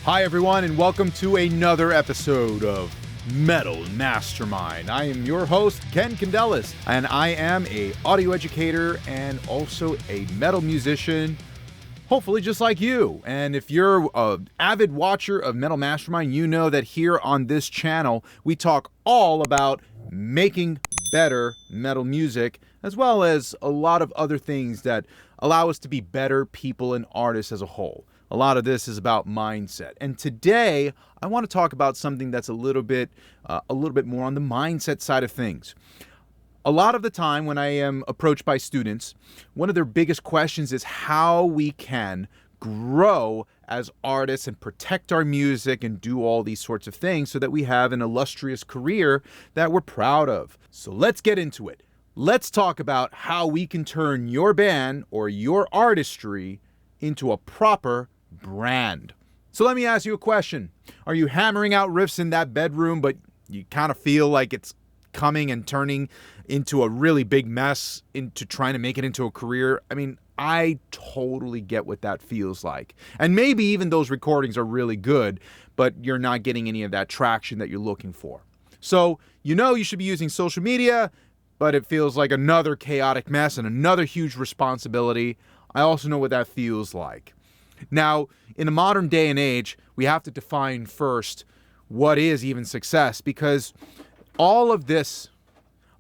Hi everyone, and welcome to another episode of Metal Mastermind. I am your host, Ken Candelas, and I am an audio educator and also a metal musician, hopefully just like you. And if you're an avid watcher of Metal Mastermind, you know that here on this channel, we talk all about making better metal music, as well as a lot of other things that allow us to be better people and artists as a whole. A lot of this is about mindset. And today, I want to talk about something that's a little bit more on the mindset side of things. A lot of the time when I am approached by students, one of their biggest questions is how we can grow as artists and protect our music and do all these sorts of things so that we have an illustrious career that we're proud of. So let's get into it. Let's talk about how we can turn your band or your artistry into a proper brand. So let me ask you a question. Are you hammering out riffs in that bedroom, but you kind of feel like it's coming and turning into a really big mess into trying to make it into a career? I mean, I totally get what that feels like. And maybe even those recordings are really good, but you're not getting any of that traction that you're looking for. So you know you should be using social media, but it feels like another chaotic mess and another huge responsibility. I also know what that feels like. Now, in the modern day and age, we have to define first what is even success, because all of this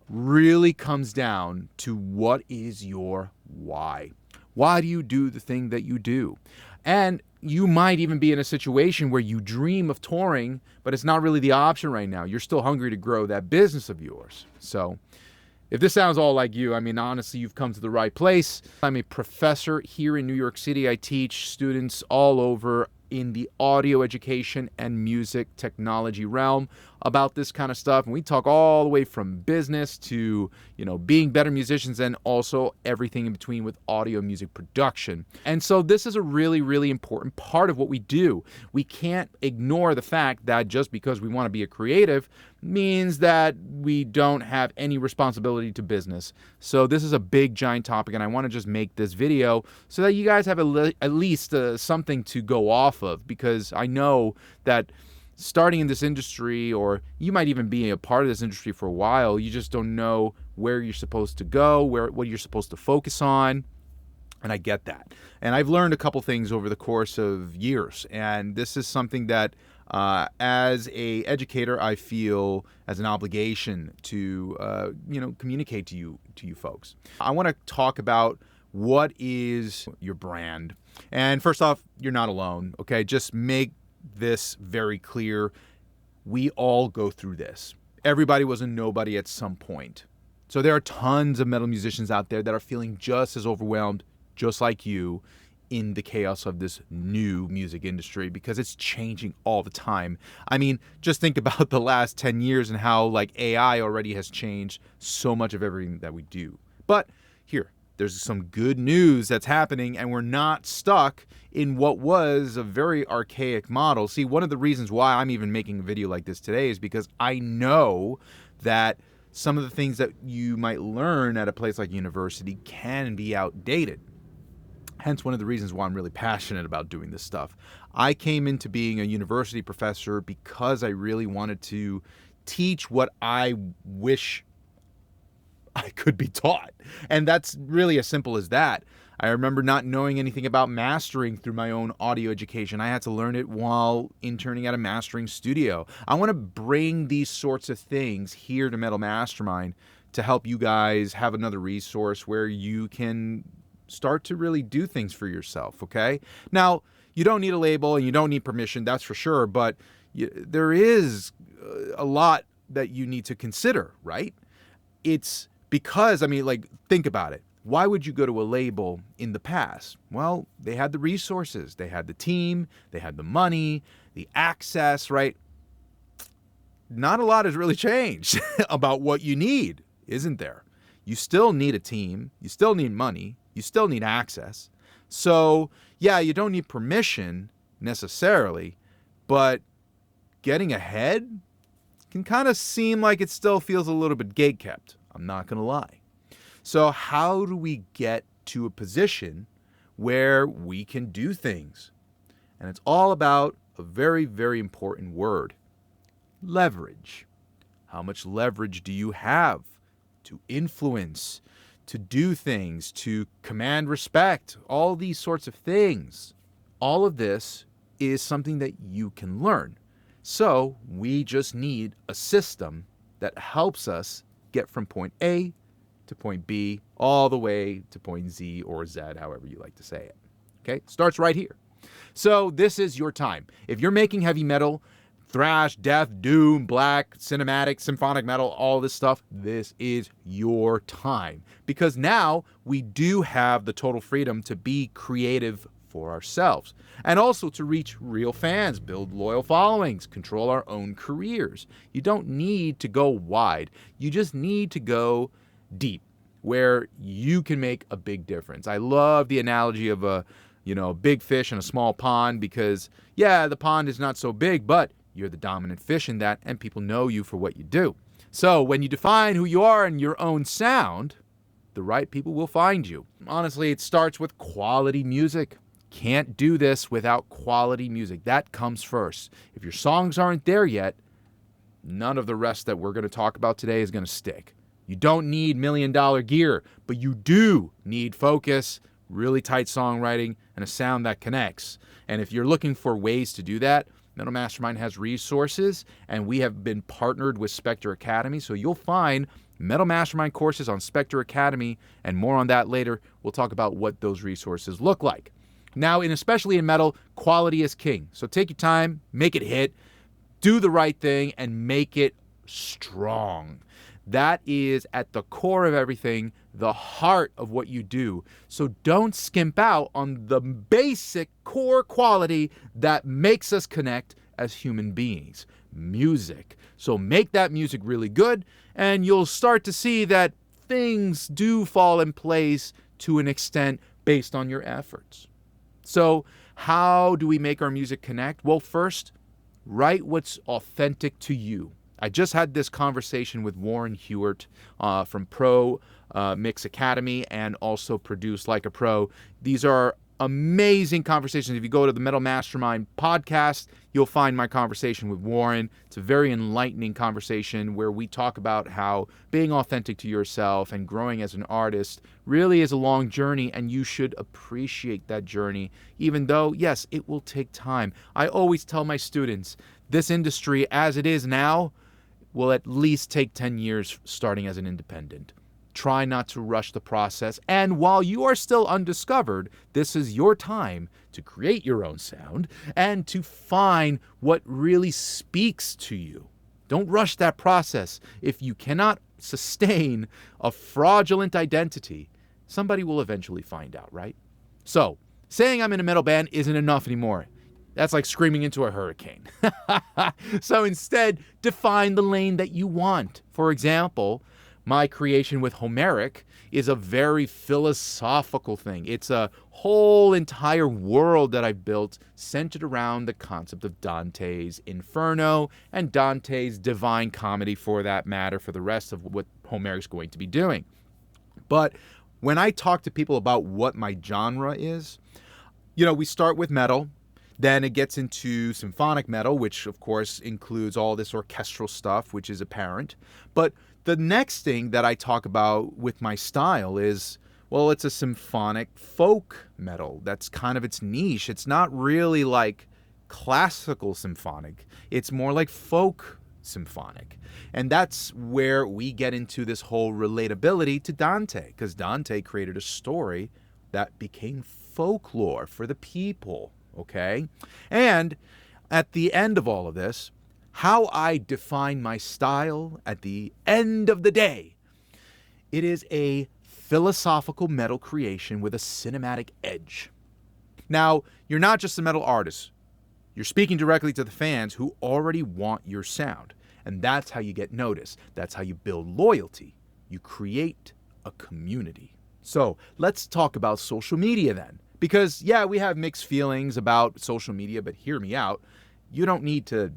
really comes down to what is your why. Why do you do the thing that you do? And you might even be in a situation where you dream of touring, but it's not really the option right now. You're still hungry to grow that business of yours. So if this sounds all like you, I mean, honestly, you've come to the right place. I'm a professor here in New York City. I teach students all over in the audio education and music technology realm about this kind of stuff. And we talk all the way from business to, being better musicians, and also everything in between with audio music production. And so this is a really, really important part of what we do. We can't ignore the fact that just because we want to be a creative means that we don't have any responsibility to business. So this is a big, giant topic, and I want to just make this video so that you guys have at least something to go off of, because I know that starting in this industry, or you might even be a part of this industry for a while, you just don't know where you're supposed to go, what you're supposed to focus on. And I get that. And I've learned a couple things over the course of years. And this is something that, as a educator, I feel as an obligation to, communicate to you folks. I want to talk about what is your brand. And first off, you're not alone, okay? Just make this very clear. We all go through this. Everybody was a nobody at some point. So there are tons of metal musicians out there that are feeling just as overwhelmed, just like you, in the chaos of this new music industry, because it's changing all the time. I mean, just think about the last 10 years and how AI already has changed so much of everything that we do. But here, there's some good news that's happening, and we're not stuck in what was a very archaic model. See, one of the reasons why I'm even making a video like this today is because I know that some of the things that you might learn at a place like university can be outdated. Hence, one of the reasons why I'm really passionate about doing this stuff. I came into being a university professor because I really wanted to teach what I wish I could be taught. And that's really as simple as that. I remember not knowing anything about mastering through my own audio education. I had to learn it while interning at a mastering studio. I want to bring these sorts of things here to Metal Mastermind to help you guys have another resource where you can start to really do things for yourself, okay? Now, you don't need a label and you don't need permission, that's for sure, but there is a lot that you need to consider, right? It's because, think about it. Why would you go to a label in the past? Well, they had the resources, they had the team, they had the money, the access, right? Not a lot has really changed about what you need, isn't there? You still need a team, you still need money, you still need access. So, yeah, you don't need permission necessarily, but getting ahead can kind of seem like it still feels a little bit gatekept. I'm not going to lie. So how do we get to a position where we can do things? And it's all about a very, very important word: leverage. How much leverage do you have to influence, to do things, to command respect, all these sorts of things? All of this is something that you can learn. So we just need a system that helps us get from point A to point B, all the way to point Z or Z, however you like to say it. Okay, starts right here. So this is your time. If you're making heavy metal, thrash, death, doom, black, cinematic, symphonic metal, all this stuff, this is your time. Because now we do have the total freedom to be creative for ourselves, and also to reach real fans, build loyal followings, control our own careers. You don't need to go wide. You just need to go deep, where you can make a big difference. I love the analogy of a big fish in a small pond, because the pond is not so big, but you're the dominant fish in that, and people know you for what you do. So when you define who you are and your own sound, the right people will find you. Honestly, it starts with quality music. Can't do this without quality music. That comes first. If your songs aren't there yet, none of the rest that we're going to talk about today is going to stick. You don't need $1 million gear, but you do need focus, really tight songwriting, and a sound that connects. And if you're looking for ways to do that, Metal Mastermind has resources, and we have been partnered with Spectre Academy, so you'll find Metal Mastermind courses on Spectre Academy, and more on that later. We'll talk about what those resources look like. Now, especially in metal, quality is king. So take your time, make it hit, do the right thing, and make it strong. That is at the core of everything, the heart of what you do. So don't skimp out on the basic core quality that makes us connect as human beings: music. So make that music really good, and you'll start to see that things do fall in place to an extent based on your efforts. So how do we make our music connect? Well, first, write what's authentic to you. I just had this conversation with Warren Hewart from Pro Mix Academy, and also Produce Like a Pro. These are amazing conversations. If you go to the Metal Mastermind podcast, you'll find my conversation with Warren. It's a very enlightening conversation where we talk about how being authentic to yourself and growing as an artist really is a long journey, and you should appreciate that journey, even though, yes, it will take time. I always tell my students, this industry as it is now will at least take 10 years starting as an independent. Try not to rush the process. And while you are still undiscovered, this is your time to create your own sound and to find what really speaks to you. Don't rush that process. If you cannot sustain a fraudulent identity, somebody will eventually find out, right? So, saying I'm in a metal band isn't enough anymore. That's like screaming into a hurricane. So instead, define the lane that you want. For example, my creation with Homerik is a very philosophical thing. It's a whole entire world that I've built centered around the concept of Dante's Inferno and Dante's Divine Comedy, for that matter, for the rest of what Homerik's going to be doing. But when I talk to people about what my genre is, we start with metal. Then it gets into symphonic metal, which of course includes all this orchestral stuff, which is apparent. But the next thing that I talk about with my style is, well, it's a symphonic folk metal. That's kind of its niche. It's not really like classical symphonic. It's more like folk symphonic. And that's where we get into this whole relatability to Dante, because Dante created a story that became folklore for the people. Okay? And at the end of all of this, how I define my style at the end of the day, it is a philosophical metal creation with a cinematic edge. Now, you're not just a metal artist. You're speaking directly to the fans who already want your sound. And that's how you get noticed. That's how you build loyalty. You create a community. So let's talk about social media then. Because, we have mixed feelings about social media, but hear me out. You don't need to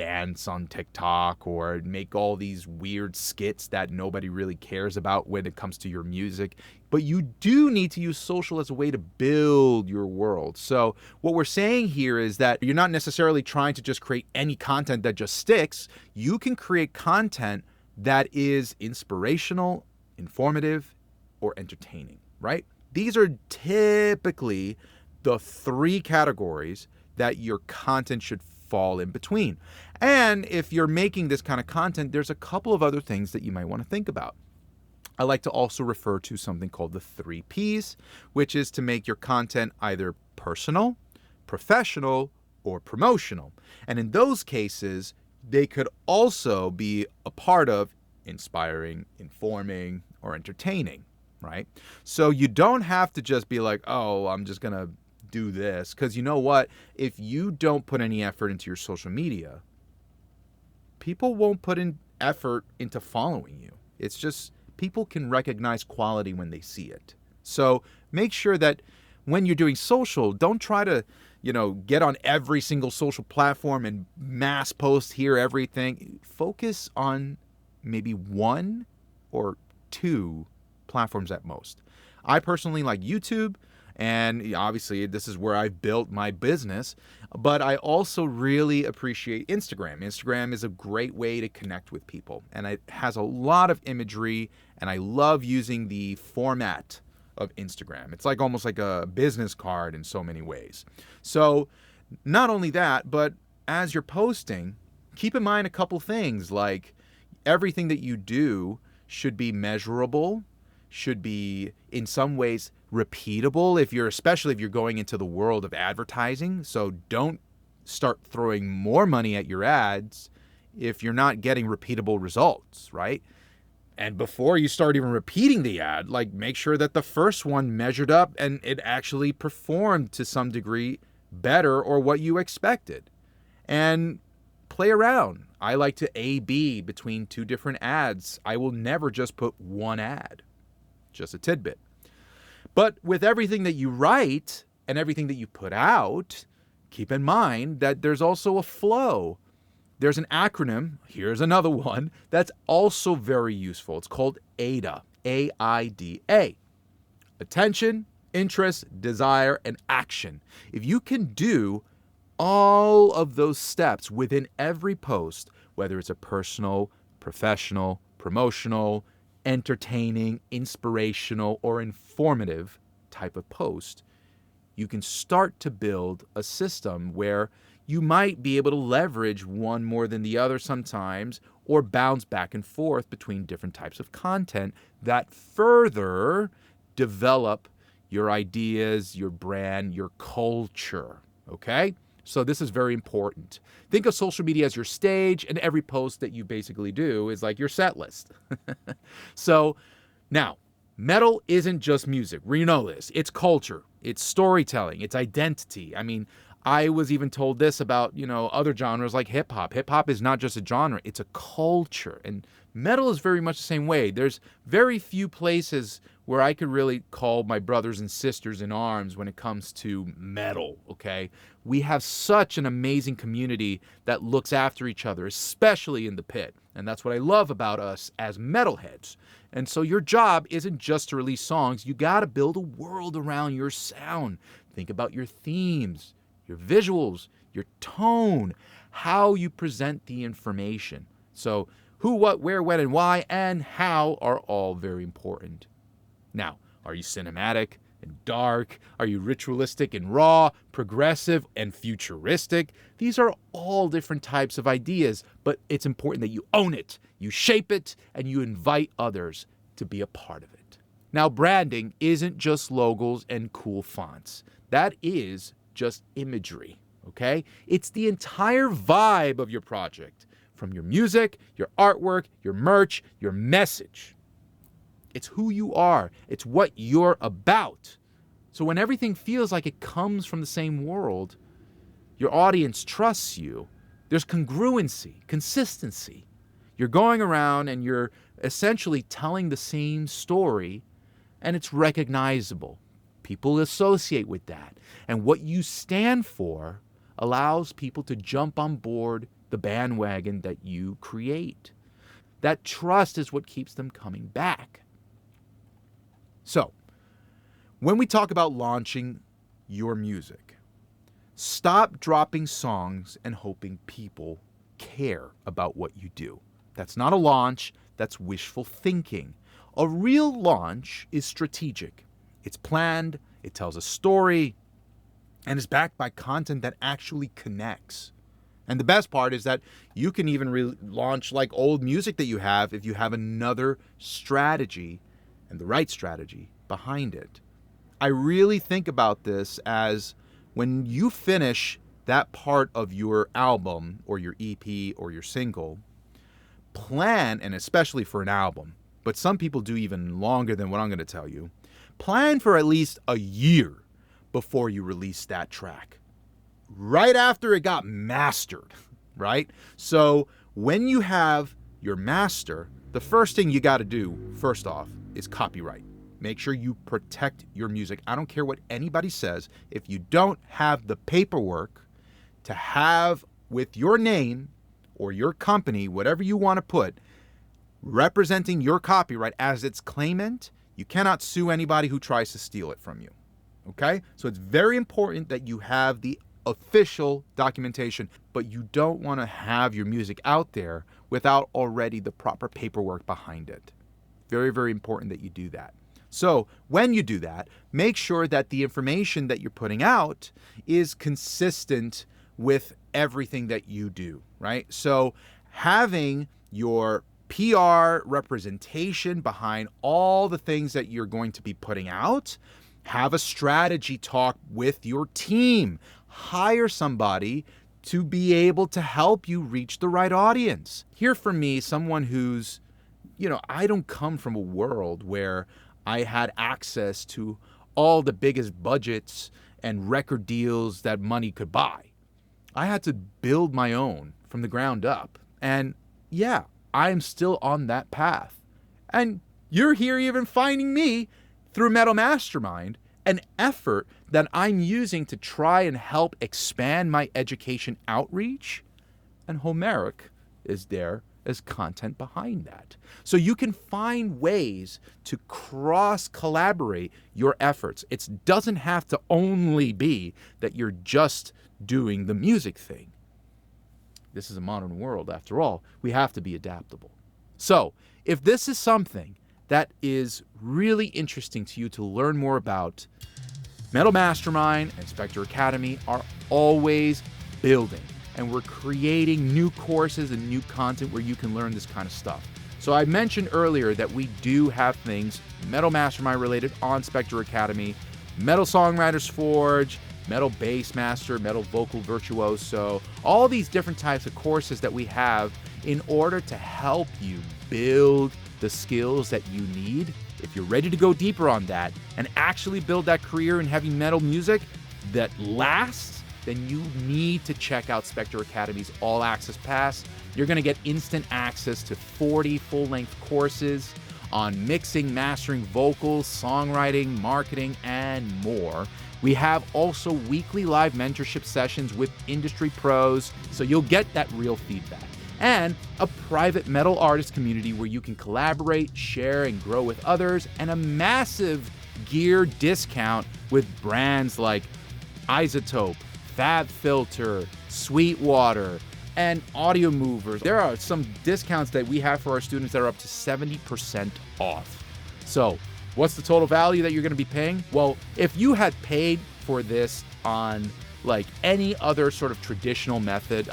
dance on TikTok or make all these weird skits that nobody really cares about when it comes to your music. But you do need to use social as a way to build your world. So what we're saying here is that you're not necessarily trying to just create any content that just sticks. You can create content that is inspirational, informative, or entertaining, right? These are typically the 3 categories that your content should fall in between. And if you're making this kind of content, there's a couple of other things that you might want to think about. I like to also refer to something called the 3 Ps, which is to make your content either personal, professional, or promotional. And in those cases, they could also be a part of inspiring, informing, or entertaining, right? So you don't have to just be like, oh, I'm just going to do this. Because you know what? If you don't put any effort into your social media, people won't put in effort into following you. It's just people can recognize quality when they see it. So make sure that when you're doing social, don't try to, get on every single social platform and mass post here everything. Focus on maybe 1 or 2 platforms at most. I personally like YouTube, and obviously this is where I've built my business, but I also really appreciate Instagram. Instagram is a great way to connect with people, and it has a lot of imagery, and I love using the format of Instagram. It's like almost like a business card in so many ways. So not only that, but as you're posting, keep in mind a couple things, like everything that you do should be measurable, should be in some ways repeatable, especially if you're going into the world of advertising. So don't start throwing more money at your ads if you're not getting repeatable results, right? And before you start even repeating the ad, make sure that the first one measured up and it actually performed to some degree better or what you expected. And play around. I like to A/B between 2 different ads. I will never just put one ad. Just a tidbit. But with everything that you write and everything that you put out, keep in mind that there's also a flow. There's an acronym, here's another one, that's also very useful. It's called AIDA, A-I-D-A. Attention, interest, desire, and action. If you can do all of those steps within every post, whether it's a personal, professional, promotional, entertaining, inspirational, or informative type of post, you can start to build a system where you might be able to leverage one more than the other sometimes, or bounce back and forth between different types of content that further develop your ideas, your brand, your culture, okay? So this is very important. Think of social media as your stage, and every post that you basically do is like your set list. So now, metal isn't just music. We know this. It's culture. It's storytelling. It's identity. I mean, I was even told this about, other genres like hip hop. Hip hop is not just a genre. It's a culture. And metal is very much the same way. There's very few places where I could really call my brothers and sisters in arms when it comes to metal, okay? We have such an amazing community that looks after each other, especially in the pit. And that's what I love about us as metalheads. And so your job isn't just to release songs. You got to build a world around your sound. Think about your themes, your visuals, your tone, how you present the information. So who, what, where, when, and why, and how are all very important. Now, are you cinematic and dark? Are you ritualistic and raw, progressive and futuristic? These are all different types of ideas, but it's important that you own it, you shape it, and you invite others to be a part of it. Now, branding isn't just logos and cool fonts. That is just imagery, okay? It's the entire vibe of your project, from your music, your artwork, your merch, your message. It's who you are. It's what you're about. So when everything feels like it comes from the same world, your audience trusts you. There's congruency, consistency. You're going around and you're essentially telling the same story, and it's recognizable. People associate with that. And what you stand for allows people to jump on board the bandwagon that you create. That trust is what keeps them coming back. So, when we talk about launching your music, stop dropping songs and hoping people care about what you do. That's not a launch, that's wishful thinking. A real launch is strategic. It's planned, it tells a story, and is backed by content that actually connects. And the best part is that you can even relaunch like old music that you have if you have another strategy and the right strategy behind it. I really think about this as when you finish that part of your album or your EP or your single, plan, and especially for an album, but some people do even longer than what I'm going to tell you, plan for at least a year before you release that track. Right after it got mastered, right? So when you have your master, the first thing you got to do, first off, is copyright. Make sure you protect your music. I don't care what anybody says. If you don't have the paperwork to have with your name or your company, whatever you want to put, representing your copyright as its claimant, you cannot sue anybody who tries to steal it from you. Okay? So it's very important that you have the official documentation, but you don't want to have your music out there without already the proper paperwork behind it. Very, very important that you do that. So when you do that, make sure that the information that you're putting out is consistent with everything that you do, right? So having your PR representation behind all the things that you're going to be putting out, have a strategy talk with your team. Hire somebody to be able to help you reach the right audience. Here for me, someone who's, I don't come from a world where I had access to all the biggest budgets and record deals that money could buy. I had to build my own from the ground up. And yeah, I am still on that path. And you're here even finding me through Metal Mastermind, an effort that I'm using to try and help expand my education outreach. And Homerik is there as content behind that. So you can find ways to cross-collaborate your efforts. It doesn't have to only be that you're just doing the music thing. This is a modern world, after all. We have to be adaptable. So if this is something that is really interesting to you to learn more about, Metal Mastermind and Instructor Academy are always building. And we're creating new courses and new content where you can learn this kind of stuff. So I mentioned earlier that we do have things Metal Mastermind related on Instructor Academy, Metal Songwriters Forge, Metal Bass Master, Metal Vocal Virtuoso, all these different types of courses that we have in order to help you build the skills that you need. If you're ready to go deeper on that and actually build that career in heavy metal music that lasts, then you need to check out Instructor Academy's All Access Pass. You're going to get instant access to 40 full-length courses on mixing, mastering vocals, songwriting, marketing, and more. We have also weekly live mentorship sessions with industry pros, so you'll get that real feedback. And a private metal artist community where you can collaborate, share, and grow with others, and a massive gear discount with brands like Isotope, Fab Filter, Sweetwater, and Audio Movers. There are some discounts that we have for our students that are up to 70% off. So what's the total value that you're going to be paying? Well, if you had paid for this on like any other sort of traditional method,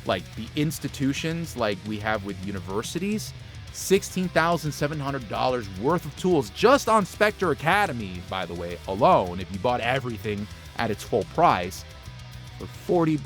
like the institutions like we have with universities, $16,700 worth of tools just on Instructor Academy, by the way, alone, if you bought everything at its full price, for $40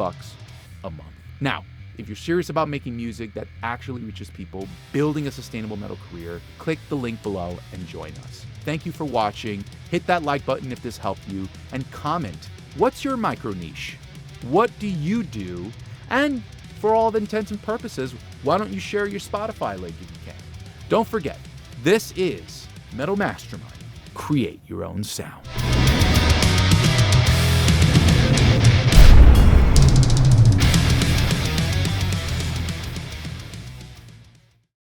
a month. Now, if you're serious about making music that actually reaches people, building a sustainable metal career, click the link below and join us. Thank you for watching. Hit that like button if this helped you, and comment. What's your micro niche? What do you do? And for all intents and purposes, why don't you share your Spotify link if you can? Don't forget, this is Metal Mastermind. Create your own sound.